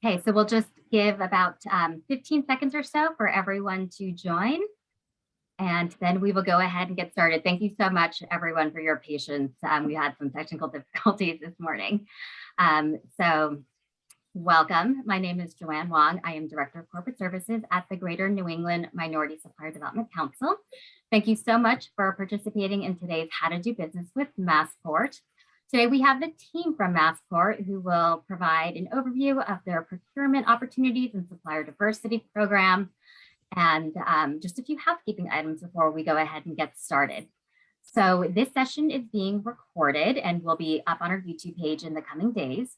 Okay, so we'll just give about 15 seconds or so for everyone to join, and then we will go ahead and get started. Thank you so much, everyone, for your patience. We had some technical difficulties this morning. So welcome. My name is Joanne Wong. I am Director of Corporate Services at the Greater New England Minority Supplier Development Council. Thank you so much for participating in today's How to Do Business with Massport. Today we have the team from Massport who will provide an overview of their procurement opportunities and supplier diversity program, and just a few housekeeping items before we go ahead and get started. So this session is being recorded and will be up on our YouTube page in the coming days.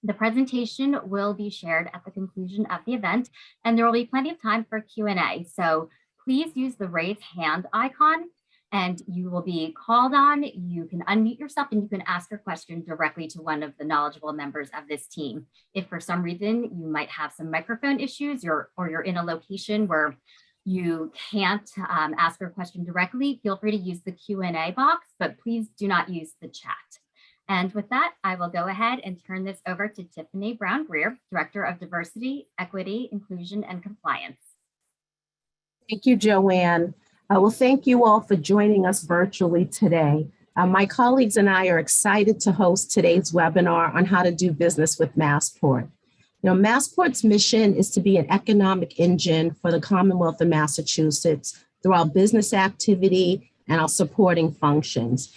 The presentation will be shared at the conclusion of the event, and there will be plenty of time for Q&A. So please use the raise hand icon and you will be called on. You can unmute yourself and you can ask your question directly to one of the knowledgeable members of this team. If for some reason you might have some microphone issues or you're in a location where you can't ask your question directly, feel free to use the Q&A box, but please do not use the chat. And with that, I will go ahead and turn this over to Tiffany Brown-Greer, Director of Diversity, Equity, Inclusion, and Compliance. Thank you, Joanne. Well, thank you all for joining us virtually today. My colleagues and I are excited to host today's webinar on how to do business with Massport. Massport's mission is to be an economic engine for the Commonwealth of Massachusetts through our business activity and our supporting functions.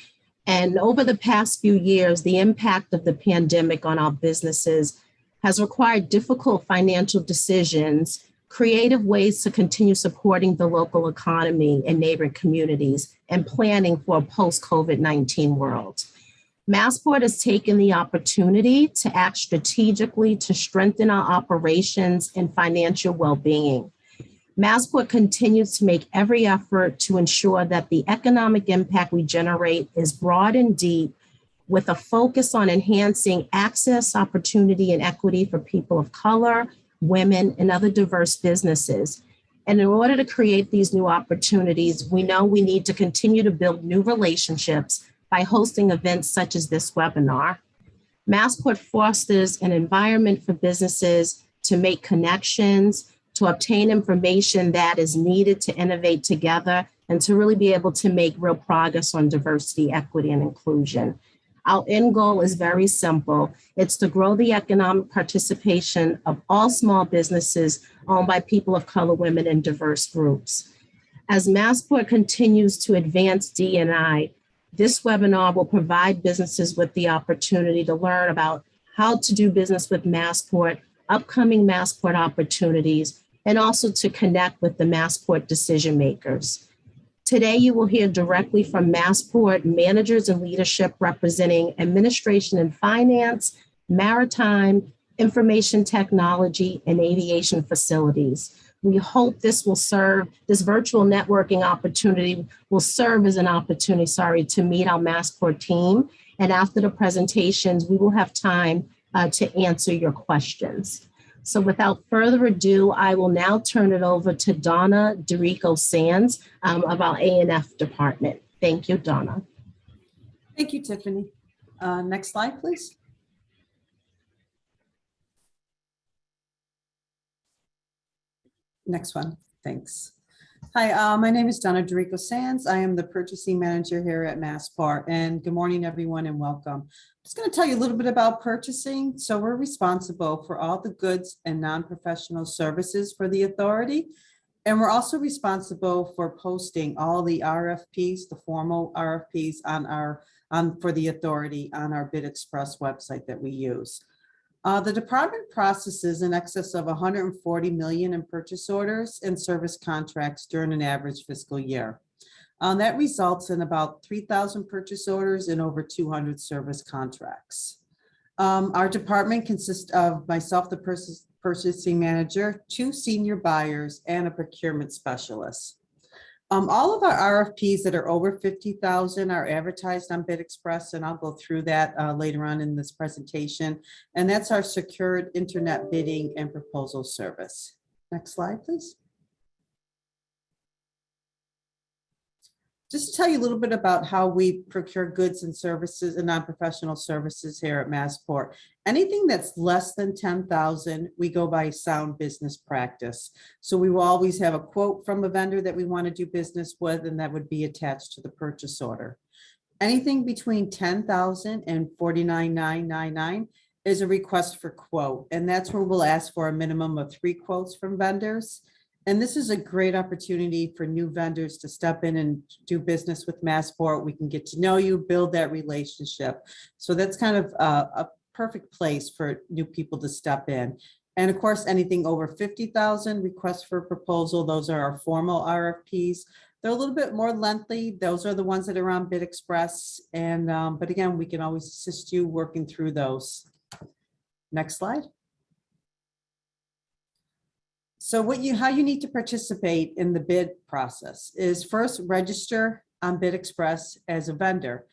And over the past few years, the impact of the pandemic on our businesses has required difficult financial decisions, creative ways to continue supporting the local economy and neighboring communities, and planning for a post-COVID-19 world. Massport has taken the opportunity to act strategically to strengthen our operations and financial well-being. Massport continues to make every effort to ensure that the economic impact we generate is broad and deep, with a focus on enhancing access, opportunity, and equity for people of color, women, and other diverse businesses. And in order to create these new opportunities, we know we need to continue to build new relationships by hosting events such as this webinar. Massport fosters an environment for businesses to make connections, to obtain information that is needed to innovate together, and to really be able to make real progress on diversity, equity, and inclusion. Our end goal is very simple. It's to grow the economic participation of all small businesses owned by people of color, women, and diverse groups. As Massport continues to advance D&I, this webinar will provide businesses with the opportunity to learn about how to do business with Massport, upcoming Massport opportunities, and also to connect with the Massport decision makers. Today, you will hear directly from Massport managers and leadership representing administration and finance, maritime, information technology, and aviation facilities. We hope this virtual networking opportunity will serve as an opportunity, to meet our Massport team. And after the presentations, we will have time to answer your questions. So without further ado, I will now turn it over to Donna Dorico-Sands of our A&F department. Thank you, Donna. Thank you, Tiffany. Next slide, please. Next one, thanks. Hi, my name is Donna Dorico-Sands. I am the purchasing manager here at Massport, and good morning, everyone, and welcome. I'm just going to tell you a little bit about purchasing. So we're responsible for all the goods and non-professional services for the authority, and we're also responsible for posting all the RFPs, the formal RFPs for the authority on our Bid Express website that we use. The department processes in excess of 140 million in purchase orders and service contracts during an average fiscal year. That results in about 3,000 purchase orders and over 200 service contracts. Our department consists of myself, the purchasing manager, 2 senior buyers, and a procurement specialist. All of our RFPs that are over 50,000 are advertised on Bid Express, and I'll go through that later on in this presentation. And that's our secured internet bidding and proposal service. Next slide, please. Just to tell you a little bit about how we procure goods and services and non-professional services here at Massport. Anything that's less than 10,000, we go by sound business practice. So we will always have a quote from a vendor that we want to do business with, and that would be attached to the purchase order. Anything between 10,000 and 49,999 is a request for quote, and that's where we'll ask for a minimum of 3 quotes from vendors. And this is a great opportunity for new vendors to step in and do business with Massport. We can get to know you, build that relationship. So that's kind of a perfect place for new people to step in. And of course, anything over 50,000 requests for proposal, those are our formal RFPs. They're a little bit more lengthy. Those are the ones that are on Bid Express. And but again, we can always assist you working through those. Next slide. So how you need to participate in the bid process is first register on Bid Express as a vendor.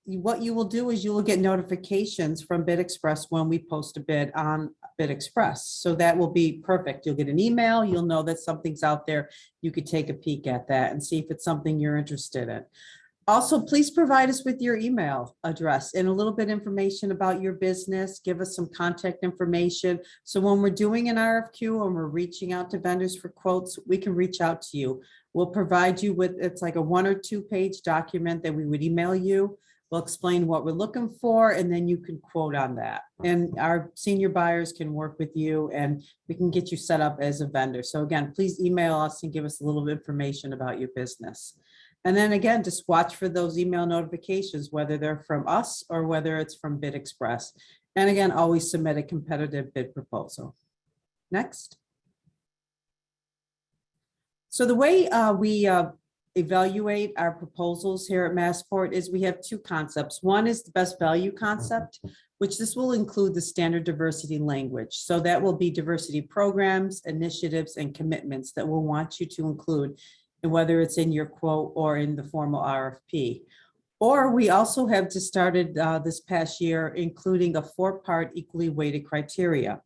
What you will do is you will get notifications from Bid Express when we post a bid on Bid Express. So that will be perfect. You'll get an email. You'll know that something's out there. You could take a peek at that and see if it's something you're interested in. Also, please provide us with your email address and a little bit of information about your business. Give us some contact information. So when we're doing an RFQ and we're reaching out to vendors for quotes, we can reach out to you. We'll provide you with, it's like a 1 or 2 page document that we would email you. We'll explain what we're looking for, and then you can quote on that. And our senior buyers can work with you, and we can get you set up as a vendor. So again, please email us and give us a little bit of information about your business. And then again, just watch for those email notifications, whether they're from us or whether it's from Bid Express. And again, always submit a competitive bid proposal. Next. So the way we evaluate our proposals here at Massport is we have 2 concepts. One is the best value concept, which this will include the standard diversity language. So that will be diversity programs, initiatives, and commitments that we'll want you to include, and whether it's in your quote or in the formal RFP. Or we also have just started this past year, including a 4-part equally weighted criteria.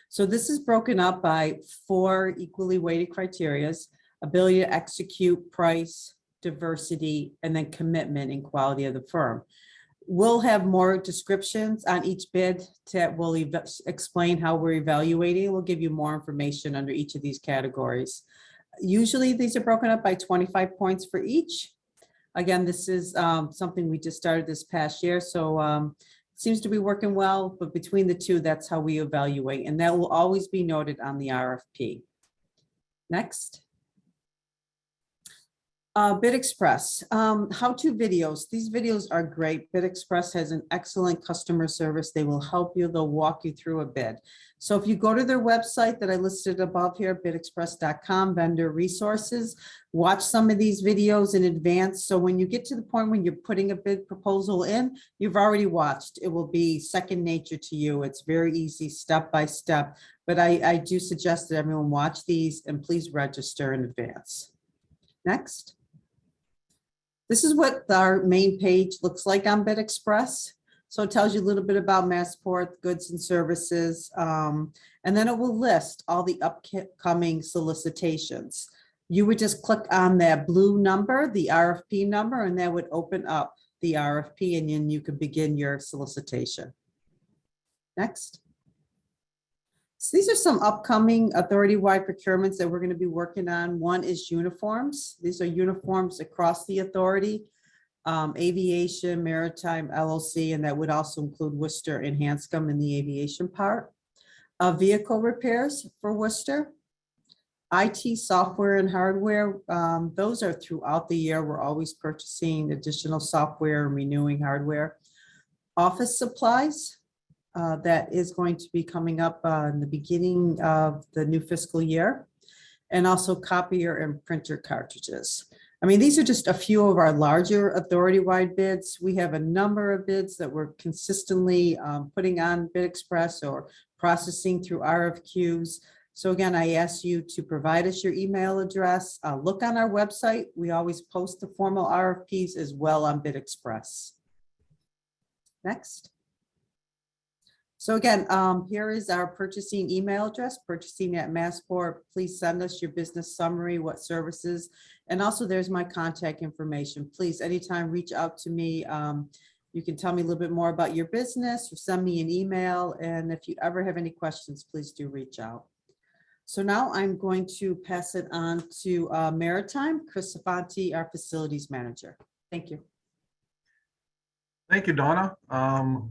So this is broken up by 4 equally weighted criterias: ability to execute, price, diversity, and then commitment and quality of the firm. We'll have more descriptions on each bid that will explain how we're evaluating. We'll give you more information under each of these categories. Usually these are broken up by 25 points for each. Again, this is something we just started this past year, so it seems to be working well, but between the 2, that's how we evaluate, and that will always be noted on the RFP. Next. Bid Express, how-to videos. These videos are great. Bid Express has an excellent customer service. They will help you. They'll walk you through a bid. So if you go to their website that I listed above here, bidexpress.com, vendor resources, watch some of these videos in advance. So when you get to the point when you're putting a bid proposal in, you've already watched. It will be second nature to you. It's very easy, step by step. But I do suggest that everyone watch these and please register in advance. Next. This is what our main page looks like on Bid Express. So it tells you a little bit about Massport, goods and services, and then it will list all the upcoming solicitations. You would just click on that blue number, the RFP number, and that would open up the RFP, and then you could begin your solicitation. Next. So these are some upcoming authority-wide procurements that we're going to be working on. One is uniforms. These are uniforms across the authority, aviation, maritime, LLC, and that would also include Worcester and Hanscom in the aviation part. Vehicle repairs for Worcester. IT software and hardware, those are throughout the year. We're always purchasing additional software and renewing hardware. Office supplies. That is going to be coming up in the beginning of the new fiscal year, and also copier and printer cartridges. I mean, these are just a few of our larger authority-wide bids. We have a number of bids that we're consistently putting on Bid Express or processing through RFQs. So again, I ask you to provide us your email address. Look on our website. We always post the formal RFPs as well on Bid Express. Next. So again, here is our purchasing email address, purchasing@Massport. Please send us your business summary, what services, and also there's my contact information. Please, anytime, reach out to me. You can tell me a little bit more about your business or send me an email. And if you ever have any questions, please do reach out. So now I'm going to pass it on to Maritime, Chris Safanti, our facilities manager. Thank you. Thank you, Donna.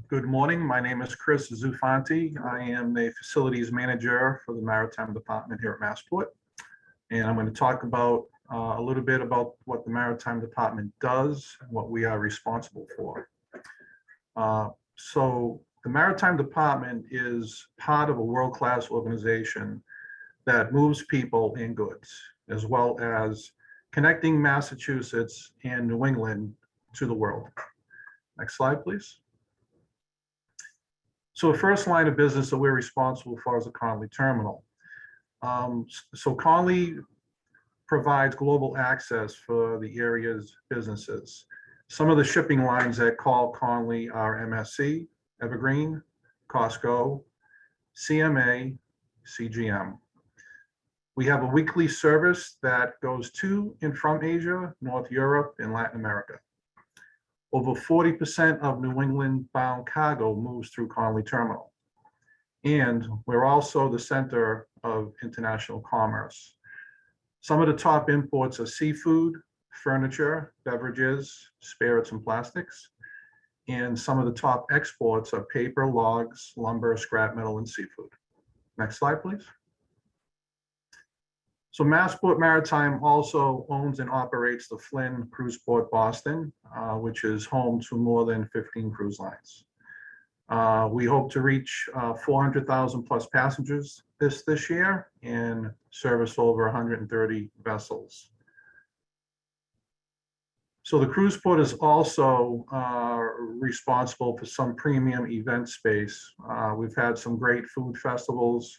Good morning. My name is Chris Zufanti. I am the facilities manager for the Maritime Department here at Massport. And I'm going to talk about a little bit about what the Maritime Department does and what we are responsible for. So the Maritime Department is part of a world-class organization that moves people and goods, as well as connecting Massachusetts and New England to the world. Next slide, please. So the first line of business that we're responsible for is the Conley Terminal. So Conley provides global access for the area's businesses. Some of the shipping lines that call Conley are MSC, Evergreen, Costco, CMA, CGM. We have a weekly service that goes to and from Asia, North Europe, and Latin America. Over 40% of New England bound cargo moves through Conley Terminal. And we're also the center of international commerce. Some of the top imports are seafood, furniture, beverages, spirits, and plastics. And some of the top exports are paper, logs, lumber, scrap metal, and seafood. Next slide, please. So Massport Maritime also owns and operates the Flynn Cruise Port Boston, which is home to more than 15 cruise lines. We hope to reach 400,000 plus passengers this year and service over 130 vessels. So the cruise port is also responsible for some premium event space. We've had some great food festivals,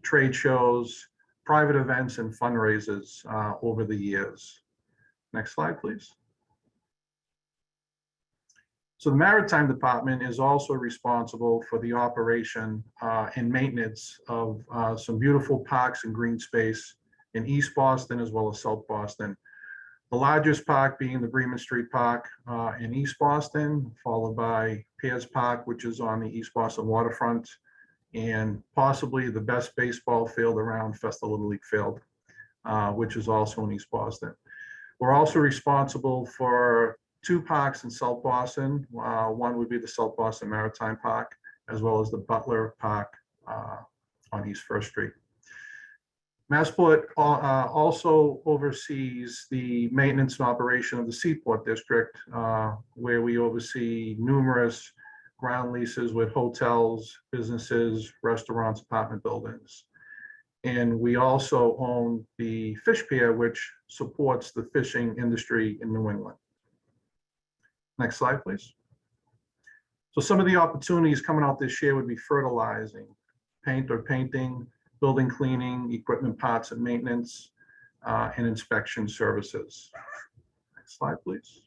trade shows, private events, and fundraisers over the years. Next slide, please. So the Maritime Department is also responsible for the operation and maintenance of some beautiful parks and green space in East Boston as well as South Boston. The largest park being the Bremen Street Park in East Boston, followed by Piers Park, which is on the East Boston waterfront, and possibly the best baseball field around, Festa Little League Field, which is also in East Boston. We're also responsible for two parks in South Boston. One would be the South Boston Maritime Park, as well as the Butler Park on East First Street. Massport also oversees the maintenance and operation of the Seaport District, where we oversee numerous ground leases with hotels, businesses, restaurants, apartment buildings. And we also own the fish pier, which supports the fishing industry in New England. Next slide, please. So some of the opportunities coming out this year would be fertilizing, paint or painting, building cleaning, equipment parts and maintenance, and inspection services. Next slide, please.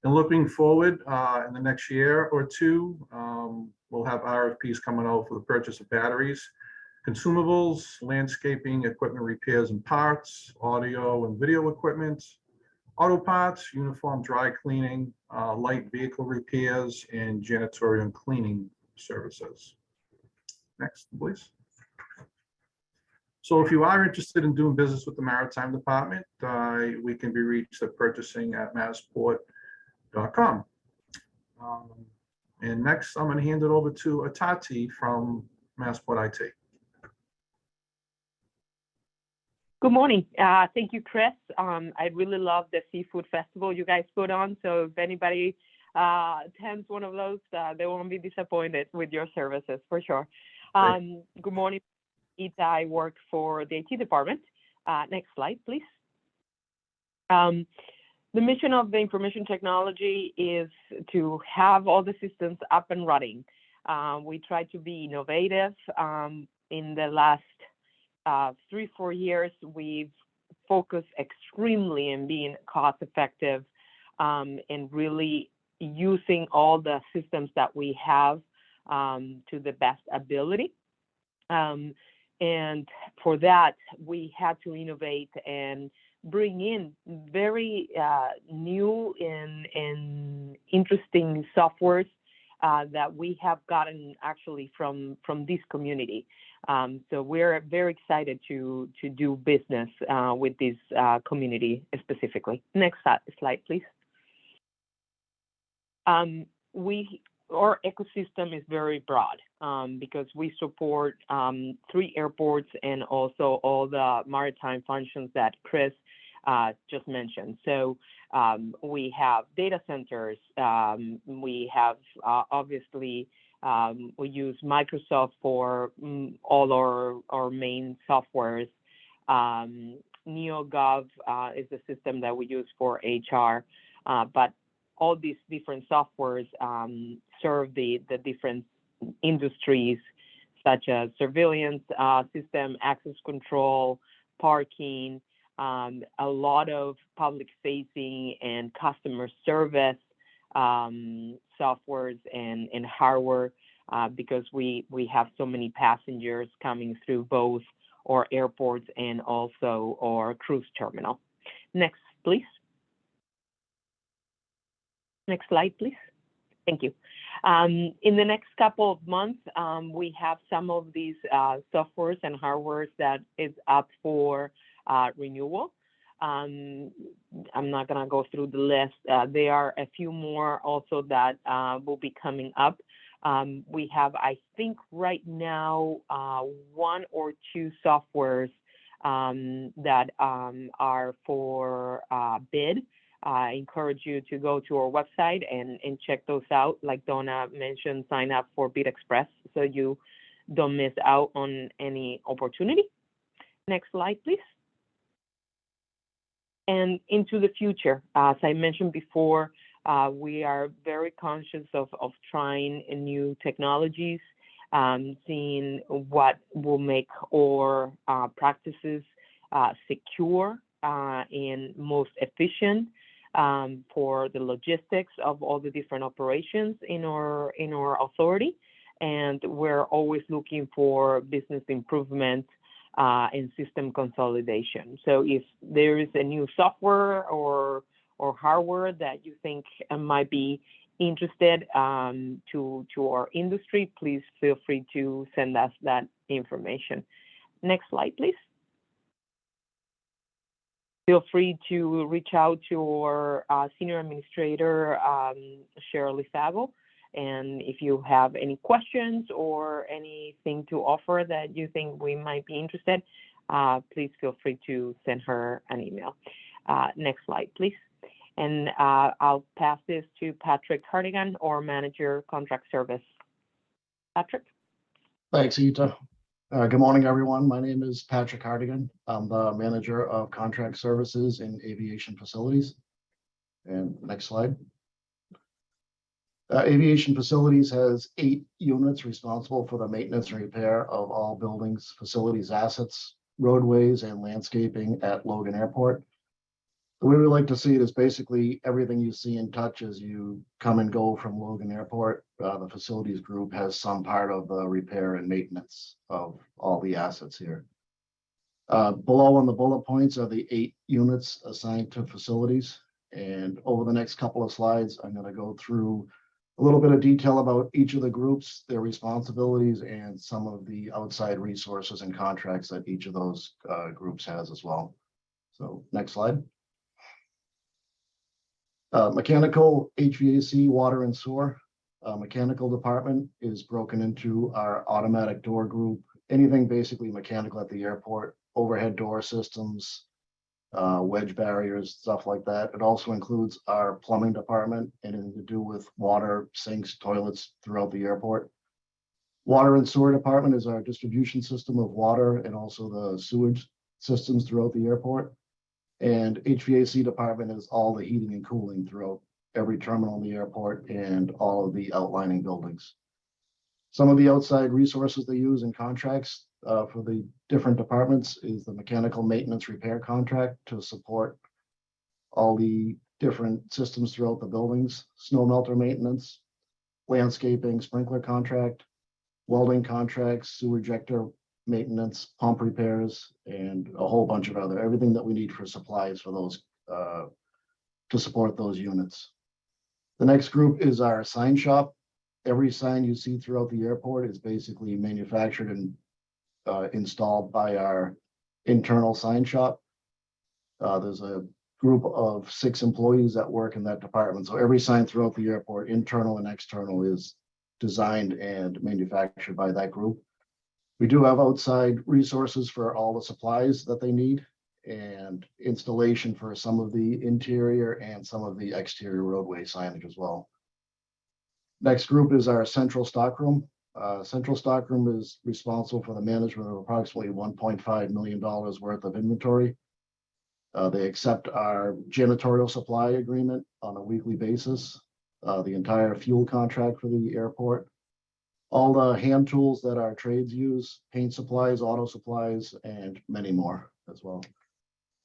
And looking forward in the next year or two, we'll have RFPs coming out for the purchase of batteries, consumables, landscaping, equipment repairs and parts, audio and video equipment, auto parts, uniform dry cleaning, light vehicle repairs, and janitorial and cleaning services. Next, please. So if you are interested in doing business with the Maritime Department, we can be reached at purchasing@massport.com. And next, I'm going to hand it over to Atati from Massport IT. Good morning. Thank you, Chris. I really love the seafood festival you guys put on. So if anybody attends one of those, they won't be disappointed with your services for sure. Good morning. I work for the IT department. Next slide, please. The mission of the information technology is to have all the systems up and running. We try to be innovative. In the last 3-4 years, we've focused extremely on being cost effective and really using all the systems that we have to the best ability. And for that, we had to innovate and bring in very new and interesting softwares that we have gotten actually from this community. So we're very excited to do business with this community specifically. Next slide, please. Our ecosystem is very broad because we support 3 airports and also all the maritime functions that Chris just mentioned. So we have data centers. We have obviously we use Microsoft for all our main softwares. NeoGov is the system that we use for HR, but all these different softwares serve the different industries such as surveillance system, access control, parking, a lot of public facing and customer service softwares and hardware because we have so many passengers coming through both our airports and also our cruise terminal. Next, please. Next slide, please. Thank you. In the next couple of months, we have some of these softwares and hardwares that is up for renewal. I'm not going to go through the list. There are a few more also that will be coming up. We have, I think right now, 1 or 2 softwares that are for bid. I encourage you to go to our website and check those out. Like Donna mentioned, sign up for Bid Express so you don't miss out on any opportunity. Next slide, please. And into the future, as I mentioned before, we are very conscious of trying new technologies, seeing what will make our practices secure and most efficient for the logistics of all the different operations in our authority. And we're always looking for business improvement and system consolidation. So if there is a new software or hardware that you think might be interested to our industry, please feel free to send us that information. Next slide, please. Feel free to reach out to our Senior Administrator, Shirley Favo. And if you have any questions or anything to offer that you think we might be interested, please feel free to send her an email. Next slide, please. And I'll pass this to Patrick Hartigan, our Manager, Contract Service. Patrick? Thanks, Ita. Good morning, everyone. My name is Patrick Hartigan. I'm the Manager of Contract Services in Aviation Facilities. And next slide. Aviation Facilities has 8 units responsible for the maintenance and repair of all buildings, facilities, assets, roadways, and landscaping at Logan Airport. The way we like to see it is basically everything you see and touch as you come and go from Logan Airport. The facilities group has some part of the repair and maintenance of all the assets here. Below on the bullet points are the 8 units assigned to facilities. And over the next couple of slides, I'm going to go through a little bit of detail about each of the groups, their responsibilities, and some of the outside resources and contracts that each of those groups has as well. So next slide. Mechanical, HVAC, water and sewer. Mechanical department is broken into our automatic door group, anything basically mechanical at the airport, overhead door systems, wedge barriers, stuff like that. It also includes our plumbing department and anything to do with water, sinks, toilets throughout the airport. Water and sewer department is our distribution system of water and also the sewage systems throughout the airport. And HVAC department is all the heating and cooling throughout every terminal in the airport and all of the outlining buildings. Some of the outside resources they use in contracts for the different departments is the mechanical maintenance repair contract to support all the different systems throughout the buildings, snow melter maintenance, landscaping, sprinkler contract, welding contracts, sewer ejector maintenance, pump repairs, and a whole bunch of other, everything that we need for supplies for those, to support those units. The next group is our sign shop. Every sign you see throughout the airport is basically manufactured and installed by our internal sign shop. There's a group of 6 employees that work in that department. So every sign throughout the airport, internal and external, is designed and manufactured by that group. We do have outside resources for all the supplies that they need and installation for some of the interior and some of the exterior roadway signage as well. Next group is our central stockroom. Central stockroom is responsible for the management of approximately $1.5 million worth of inventory. They accept our janitorial supply agreement on a weekly basis, the entire fuel contract for the airport, all the hand tools that our trades use, paint supplies, auto supplies, and many more as well.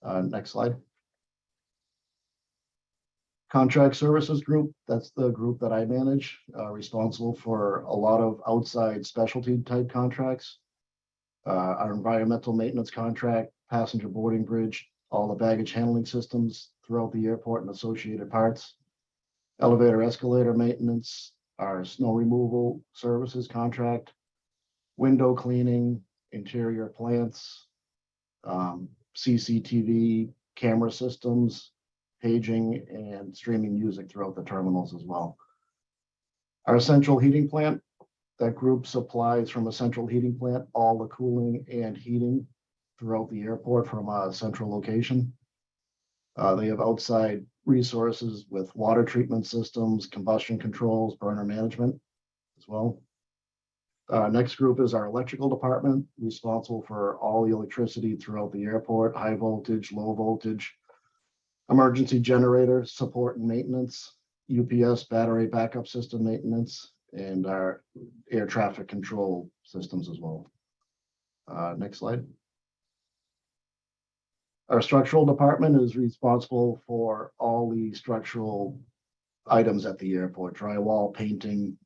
Next slide. Contract services group, that's the group that I manage, responsible for a lot of outside specialty type contracts. Our environmental maintenance contract, passenger boarding bridge, all the baggage handling systems throughout the airport and associated parts, elevator escalator maintenance, our snow removal services contract, window cleaning, interior plants, CCTV camera systems, paging, and streaming music throughout the terminals as well. Our central heating plant, that group supplies from a central heating plant all the cooling and heating throughout the airport from a central location. They have outside resources with water treatment systems, combustion controls, burner management as well. Next group is our electrical department, responsible for all the electricity throughout the airport, high voltage, low voltage, emergency generator support and maintenance, UPS battery backup system maintenance, and our air traffic control systems as well. Next slide. Our structural department is responsible for all the structural items at the airport: drywall, painting,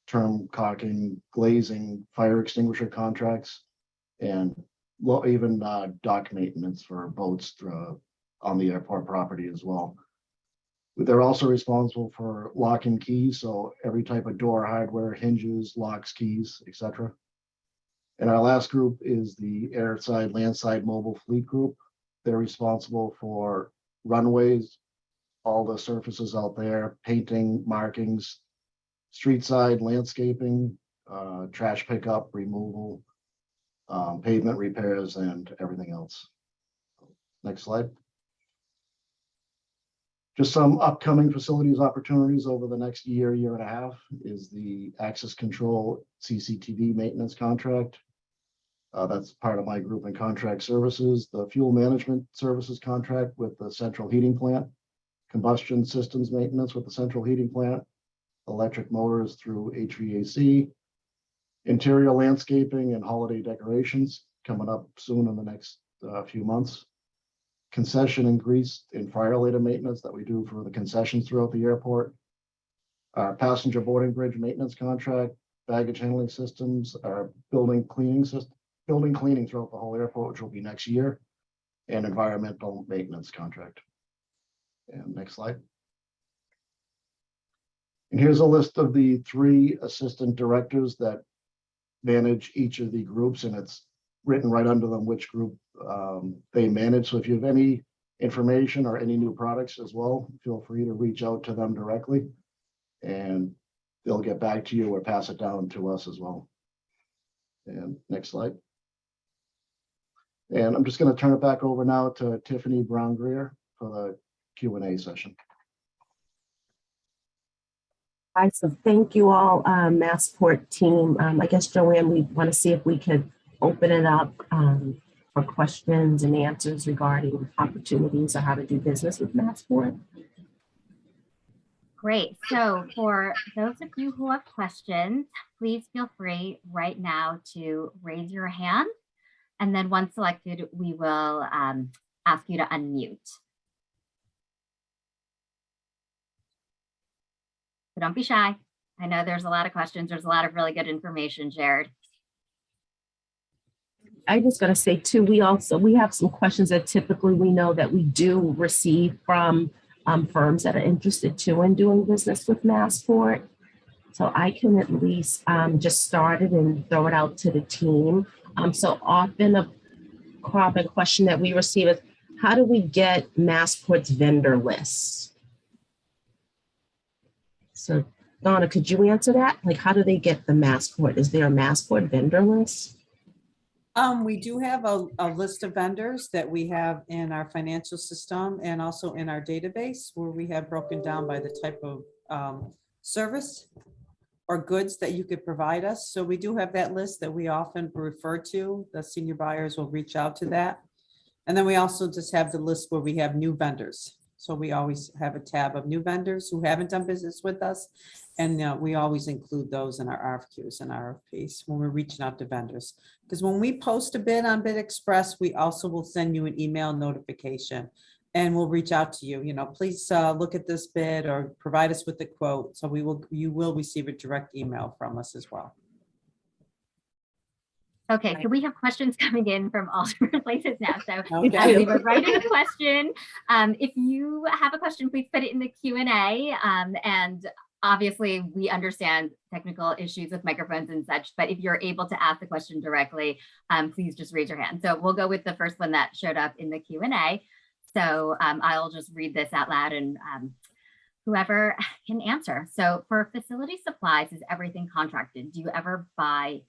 term caulking, glazing, fire extinguisher contracts, and even dock maintenance for boats on the airport property as well. They're also responsible for lock and keys, so every type of door hardware, hinges, locks, keys, etc. And our last group is the airside, landside mobile fleet group. They're responsible for runways, all the surfaces out there, painting, markings, street side landscaping, trash pickup, removal, pavement repairs, and everything else. Next slide. Just some upcoming facilities opportunities over the next year, year and a half is the access control CCTV maintenance contract. That's part of my group in contract services, the fuel management services contract with the central heating plant, combustion systems maintenance with the central heating plant, electric motors through HVAC, interior landscaping and holiday decorations coming up soon in the next few months, concession and grease and fire-related maintenance that we do for the concessions throughout the airport, our passenger boarding bridge maintenance contract, baggage handling systems, our building cleaning throughout the whole airport, which will be next year, and environmental maintenance contract. And next slide. And here's a list of the 3 assistant directors that manage each of the groups, and it's written right under them which group they manage. So if you have any information or any new products as well, feel free to reach out to them directly, and they'll get back to you or pass it down to us as well. And next slide. And I'm just going to turn it back over now to Tiffany Brown-Greer for the Q&A session. All right, so thank you all, Massport team. I guess, Joanne, we want to see if we could open it up for questions and answers regarding opportunities or how to do business with Massport. Great. So for those of you who have questions, please feel free right now to raise your hand. And then once selected, we will ask you to unmute. So don't be shy. I know there's a lot of questions. There's a lot of really good information, Jared. I just gotta say too, we have some questions that typically we know that we do receive from firms that are interested too in doing business with Massport. So I can at least just start it and throw it out to the team. So often a common question that we receive is, how do we get Massport's vendor list? So Donna, could you answer that? Like, how do they get the Massport? Is there a Massport vendor list? We do have a list of vendors that we have in our financial system and also in our database, where we have broken down by the type of service or goods that you could provide us. So we do have that list that we often refer to. The senior buyers will reach out to that. And then we also just have the list where we have new vendors. So we always have a tab of new vendors who haven't done business with us. And we always include those in our RFQs and RFPs when we're reaching out to vendors. Because when we post a bid on Bid Express, we also will send you an email notification and we'll reach out to you. Please look at this bid or provide us with the quote. So you will receive a direct email from us as well. Okay, so we have questions coming in from all different places now. So Okay. we were writing a question. If you have a question, please put it in the Q&A. And obviously, we understand technical issues with microphones and such, but if you're able to ask the question directly, please just raise your hand. So we'll go with the first one that showed up in the Q&A. So I'll just read this out loud and whoever can answer. So for facility supplies, is everything contracted? Do you ever buy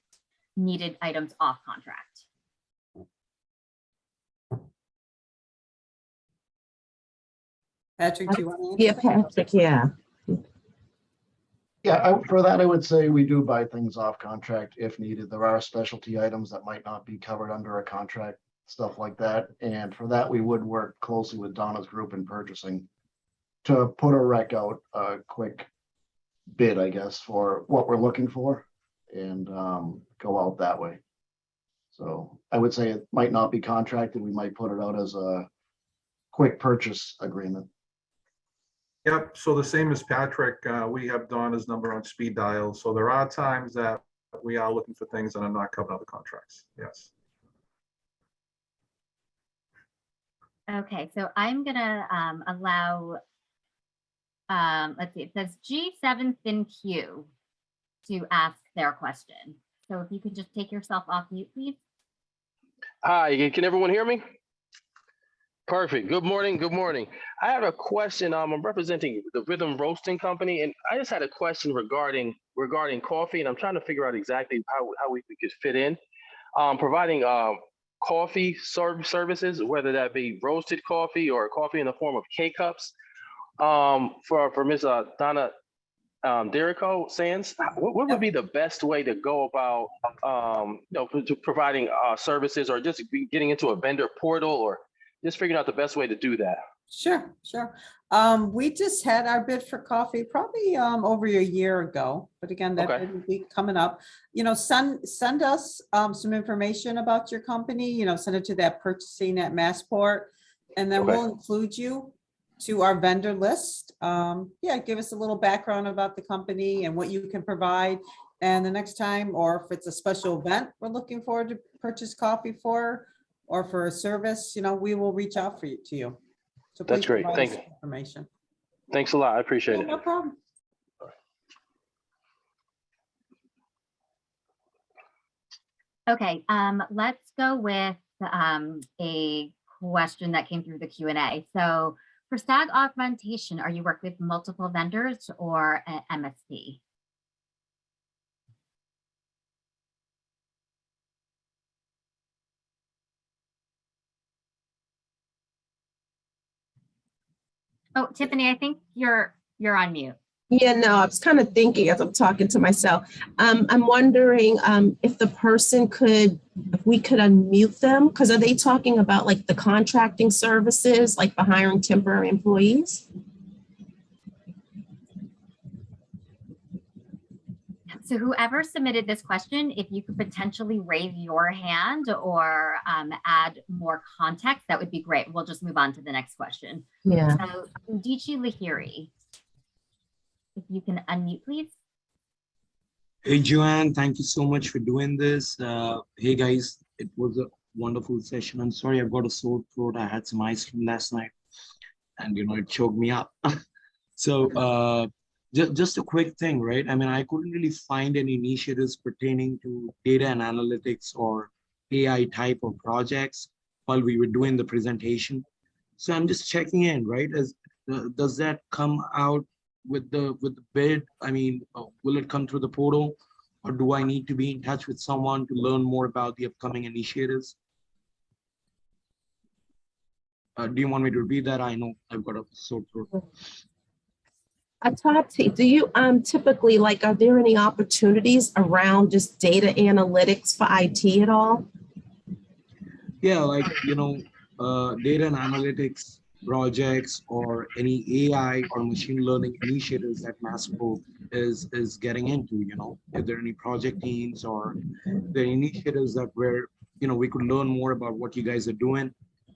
needed items off contract? Patrick, do you want to Yeah, answer? Patrick, yeah. Yeah, for that, I would say we do buy things off contract if needed. There are specialty items that might not be covered under a contract, stuff like that. And for that, we would work closely with Donna's group in purchasing to put a rec out, a quick bid, I guess, for what we're looking for and go out that way. So I would say it might not be contracted. We might put it out as a quick purchase agreement. Yep, so the same as Patrick, we have Donna's number on speed dial. So there are times that we are looking for things that are not covered under contracts. Yes. Okay, so I'm gonna allow, let's see, it says G7 ThinQ to ask their question. So if you could just take yourself off mute, please. Hi, can everyone hear me? Perfect. Good morning. Good morning. I have a question. I'm representing the Rhythm Roasting Company, and I just had a question regarding coffee, and I'm trying to figure out exactly how we could fit in. Providing coffee services, whether that be roasted coffee or coffee in the form of K-cups. For Ms. Donna Derico Sands, what would be the best way to go about to providing services, or just getting into a vendor portal, or just figuring out the best way to do that? Sure. We just had our bid for coffee probably over a year ago, but again, that Okay. bid will be coming up. Send us some information about your company. Send it to that purchasing at Massport, and then Okay. we'll include you to our vendor list. Give us a little background about the company and what you can provide. And the next time, or if it's a special event we're looking forward to purchase coffee for, or for a service, we will reach out to you. So That's please great. provide Thank us you. information. Thanks a lot. I appreciate Yeah, it. no problem. Okay, let's go with a question that came through the Q&A. So for stag augmentation, are you working with multiple vendors or an MSP? Oh, Tiffany, I think you're on mute. Yeah, no, I was kind of thinking as I'm talking to myself. I'm wondering if if we could unmute them, because are they talking about like the contracting services, like for hiring temporary employees? So whoever submitted this question, if you could potentially raise your hand or add more context, that would be great. We'll just move on to the next question. Yeah. So Udichi Lahiri, if you can unmute, please. Hey, Joanne, thank you so much for doing this. Hey, guys, it was a wonderful session. I'm sorry I've got a sore throat. I had some ice cream last night and, it choked me up. So, just a quick thing, right? I mean, I couldn't really find any initiatives pertaining to data and analytics or AI type of projects while we were doing the presentation. So I'm just checking in, right? Does that come out with the bid? I mean, will it come through the portal, or do I need to be in touch with someone to learn more about the upcoming initiatives? Do you want me to repeat that? I know I've got a sore throat. Tati, do you typically like, are there any opportunities around just data analytics for IT at all? Yeah, like data and analytics projects or any AI or machine learning initiatives that Massport is getting into. If there are any project teams or the initiatives that we could learn more about what you guys are doing,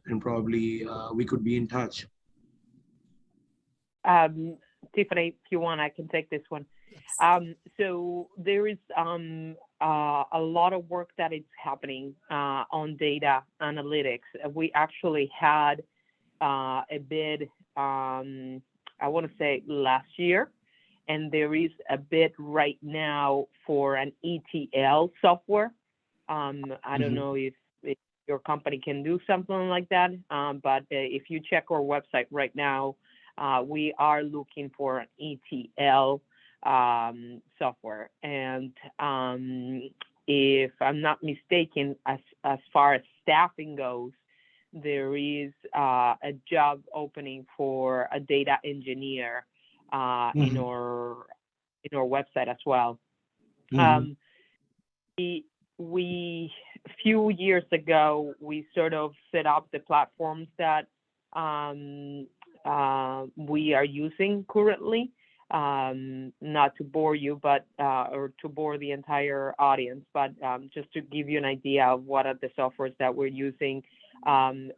and probably we could be in touch. Tiffany, if you want, I can take this one. So there is a lot of work that is happening on data analytics. We actually had a bid, I want to say last year, and there is a bid right now for an ETL software. I don't know if your company can do something like that, but if you check our website right now, we are looking for an ETL software. And if I'm not mistaken, as far as staffing goes, there is a job opening for a data engineer in our website as well. We a few years ago, we sort of set up the platforms that we are using currently. Not to bore you, but or to bore the entire audience, but just to give you an idea of what are the softwares that we're using.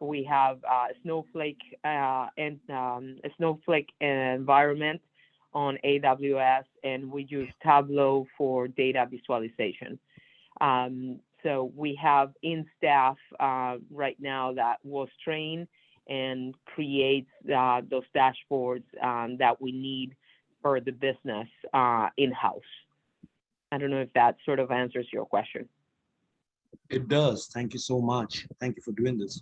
We have Snowflake and a Snowflake environment on AWS, and we use Tableau for data visualization. So we have in staff right now that was trained and creates those dashboards that we need for the business in-house. I don't know if that sort of answers your question. It does. Thank you so much. Thank you for doing this.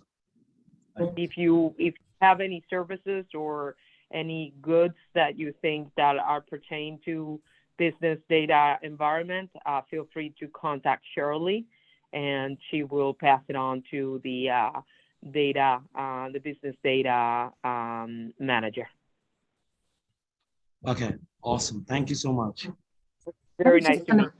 If you have any services or any goods that you think that are pertain to business data environment, feel free to contact Shirley, and she will pass it on to the business data manager. Okay, awesome. Thank you so much. Very nice to meet you.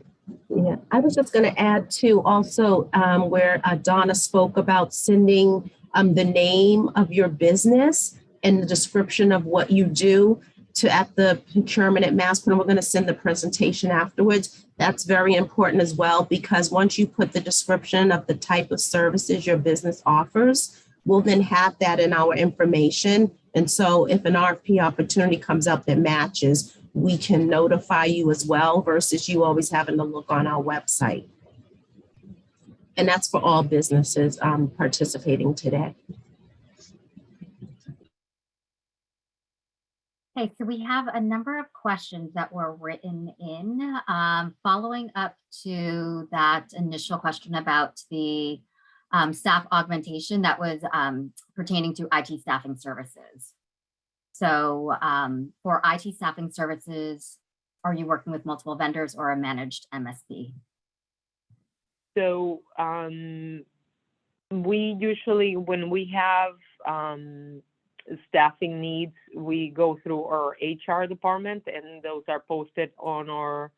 Yeah, I was just going to add to also where Donna spoke about sending the name of your business and the description of what you do at the procurement at Massport, and we're going to send the presentation afterwards. That's very important as well, because once you put the description of the type of services your business offers, we'll then have that in our information. And so if an RFP opportunity comes up that matches, we can notify you as well, versus you always having to look on our website. And that's for all businesses participating today. Okay, so we have a number of questions that were written in following up to that initial question about the staff augmentation that was pertaining to IT staffing services. So for IT staffing services, are you working with multiple vendors or a managed MSP? So we usually, when we have staffing needs, we go through our HR department, and those are posted on our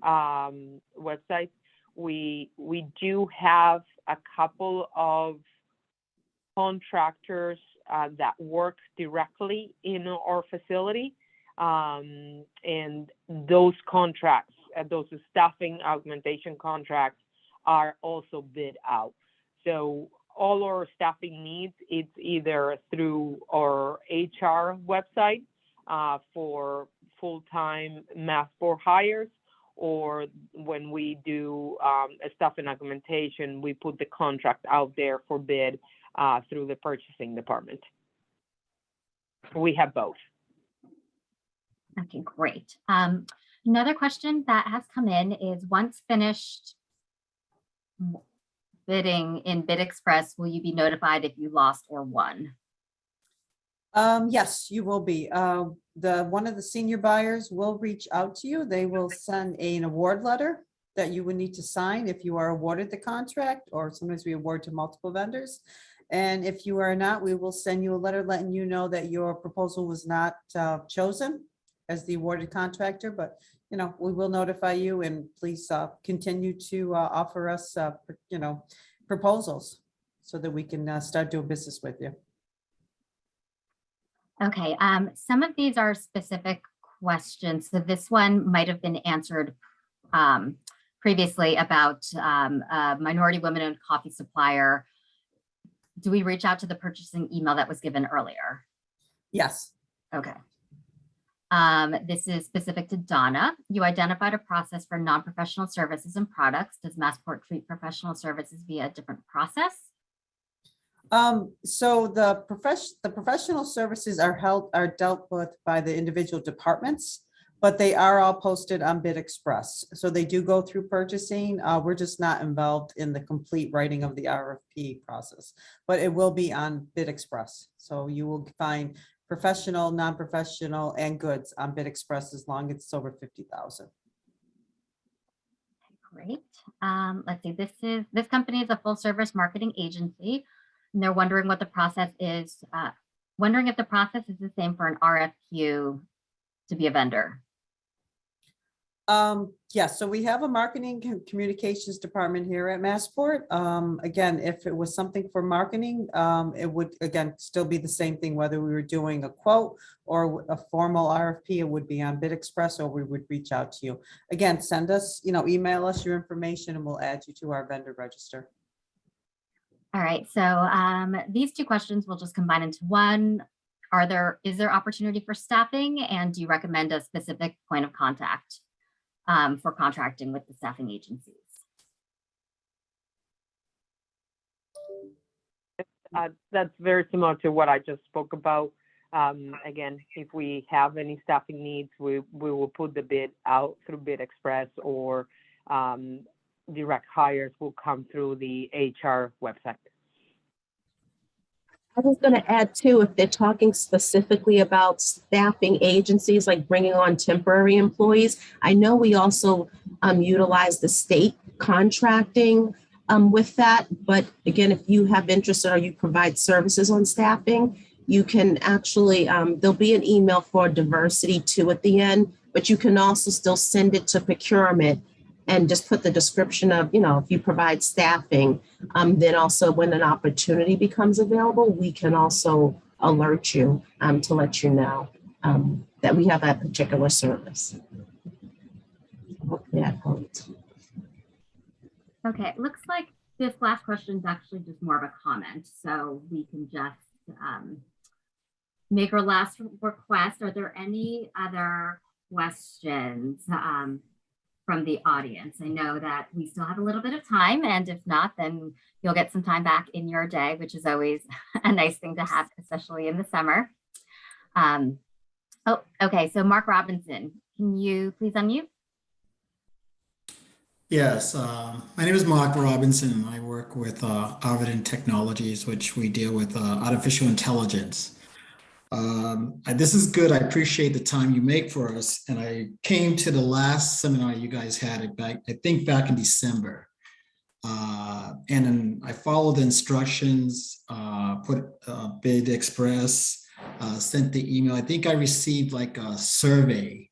website. We do have a couple of contractors that work directly in our facility, and those contracts, those staffing augmentation contracts, are also bid out. So all our staffing needs, it's either through our HR website for full-time Massport hires, or when we do staff and augmentation, we put the contract out there for bid through the purchasing department. We have both. Okay, great. Another question that has come in is, once finished bidding in Bid Express, will you be notified if you lost or won? Yes, you will be. One of the senior buyers will reach out to you. They will send an award letter that you would need to sign if you are awarded the contract, or sometimes we award to multiple vendors. And if you are not, we will send you a letter letting you know that your proposal was not chosen as the awarded contractor, but we will notify you, and please continue to offer us proposals so that we can start doing business with you. Okay, some of these are specific questions. So this one might have been answered previously about a minority women-owned coffee supplier. Do we reach out to the purchasing email that was given earlier? Yes. Okay. This is specific to Donna. You identified a process for non-professional services and products. Does Massport treat professional services via a different process? So the professional services are dealt with by the individual departments, but they are all posted on Bid Express. So they do go through purchasing. We're just not involved in the complete writing of the RFP process, but it will be on Bid Express. So you will find professional, non-professional, and goods on Bid Express as long as it's over 50,000. Great. Let's see. This company is a full-service marketing agency, and they're wondering what the process is. Wondering if the process is the same for an RFQ to be a vendor. Yes, so we have a marketing communications department here at Massport. Again, if it was something for marketing, it would, again, still be the same thing, whether we were doing a quote or a formal RFP, it would be on Bid Express, or we would reach out to you. Again, send us, email us your information and we'll add you to our vendor register. All right, so these two questions we'll just combine into one. Is there opportunity for staffing, and do you recommend a specific point of contact for contracting with the staffing agencies? That's very similar to what I just spoke about. Again, if we have any staffing needs, we will put the bid out through Bid Express, or direct hires will come through the HR website. I was going to add too, if they're talking specifically about staffing agencies, like bringing on temporary employees, I know we also utilize the state contracting with that. But again, if you have interest or you provide services on staffing, you can actually, there'll be an email for diversity too at the end, but you can also still send it to procurement and just put the description of, if you provide staffing, then also when an opportunity becomes available, we can also alert you to let you know that we have that particular service. Hopefully that helped. Okay, it looks like this last question is actually just more of a comment, so we can just make our last request. Are there any other questions from the audience? I know that we still have a little bit of time, and if not, then you'll get some time back in your day, which is always a nice thing to have, especially in the summer. Okay, so Mark Robinson, can you please unmute? Yes, my name is Mark Robinson, and I work with Arvin Technologies, which we deal with artificial intelligence. This is good. I appreciate the time you make for us. And I came to the last seminar you guys had it back, I think back in December. And then I followed the instructions, put Bid Express, sent the email. I think I received like a survey,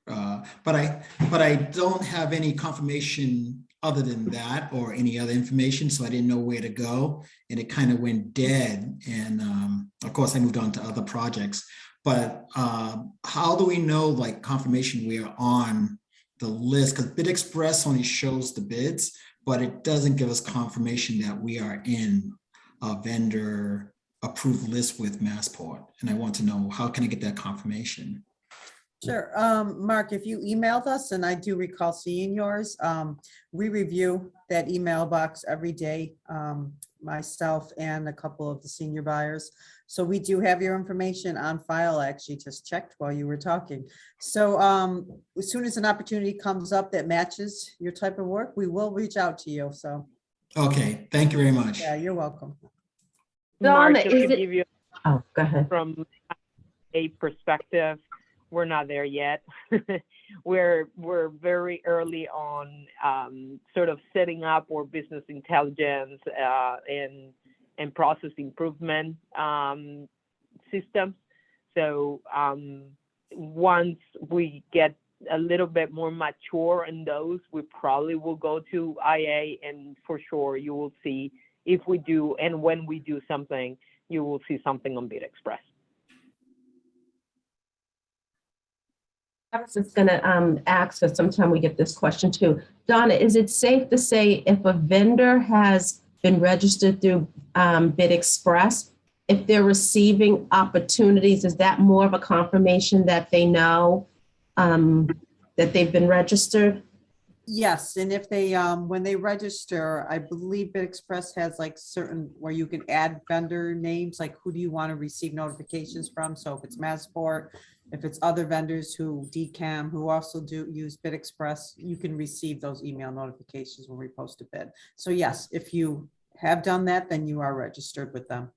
but I don't have any confirmation other than that or any other information. So I didn't know where to go, and it kind of went dead. And of course I moved on to other projects, but how do we know like confirmation we are on the list? Because Bid Express only shows the bids, but it doesn't give us confirmation that we are in a vendor approved list with Massport. And I want to know, how can I get that confirmation? Sure. Mark, if you emailed us, and I do recall seeing yours, we review that email box every day, myself and a couple of the senior buyers. So we do have your information on file. I actually just checked while you were talking. So as soon as an opportunity comes up that matches your type of work, we will reach out to you. So, Okay, thank you very much. yeah, you're welcome. Donna, Mark, just is to it- give you Oh, go ahead. from a perspective, we're not there yet. we're very early on sort of setting up our business intelligence and process improvement systems. So once we get a little bit more mature in those, we probably will go to IA, and for sure you will see if we do, and when we do something, you will see something on Bid Express. I was just gonna ask, because sometime we get this question too. Donna, is it safe to say if a vendor has been registered through Bid Express, if they're receiving opportunities, is that more of a confirmation that they know that they've been registered? Yes, and if they, when they register, I believe Bid Express has like certain where you can add vendor names, like who do you want to receive notifications from? So if it's Massport, if it's other vendors who DCAM, who also do use Bid Express, you can receive those email notifications when we post a bid. So yes, if you have done that, then you are registered with them.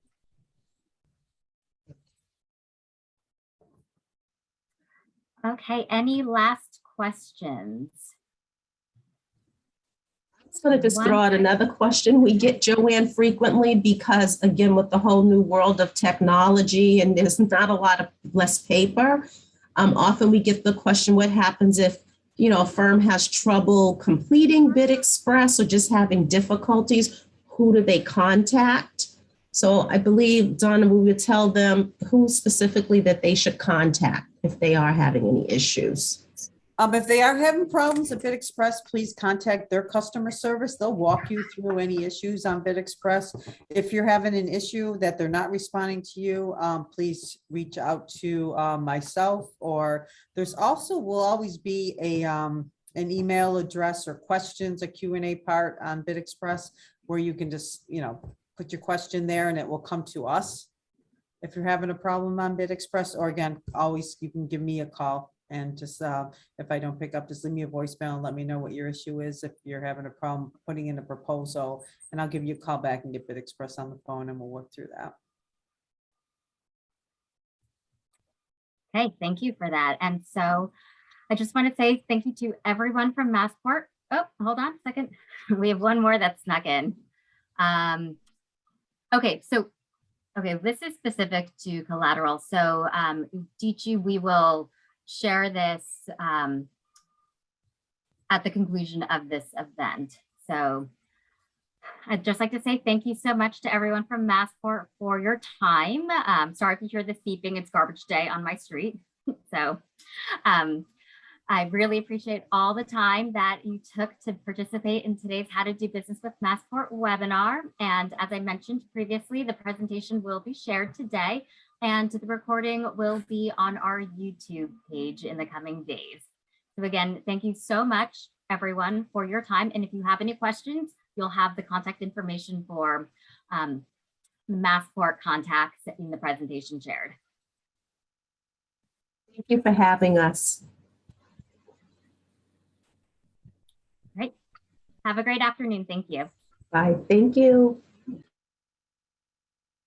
Okay, any last questions? I'm just gonna just throw out another question we get, Joanne, frequently, because again, with the whole new world of technology and there's not a lot of less paper, often we get the question, what happens if, you know, a firm has trouble completing Bid Express or just having difficulties? Who do they contact? So I believe, Donna, we would tell them who specifically that they should contact if they are having any issues. If they are having problems at Bid Express, please contact their customer service. They'll walk you through any issues on Bid Express. If you're having an issue that they're not responding to you, please reach out to myself, or there's also will always be an email address or questions, a Q&A part on Bid Express where you can just, you know, put your question there and it will come to us. If you're having a problem on Bid Express, or again, always you can give me a call. And just if I don't pick up, just leave me a voicemail and let me know what your issue is. If you're having a problem putting in a proposal, and I'll give you a call back and get Bid Express on the phone and we'll work through that. Okay, thank you for that. And so I just want to say thank you to everyone from Massport. Oh, hold on a second. We have one more that snuck in. Okay, this is specific to collateral. So Dichi, we will share this at the conclusion of this event. So I'd just like to say thank you so much to everyone from Massport for your time. Sorry if you hear this beeping, it's garbage day on my street. So I really appreciate all the time that you took to participate in today's How to Do Business with Massport webinar. And as I mentioned previously, the presentation will be shared today, and the recording will be on our YouTube page in the coming days. So again, thank you so much, everyone, for your time. And if you have any questions, you'll have the contact information for Massport contacts in the presentation shared. Thank you for having us. Great. Have a great afternoon. Thank you. Bye. Thank you.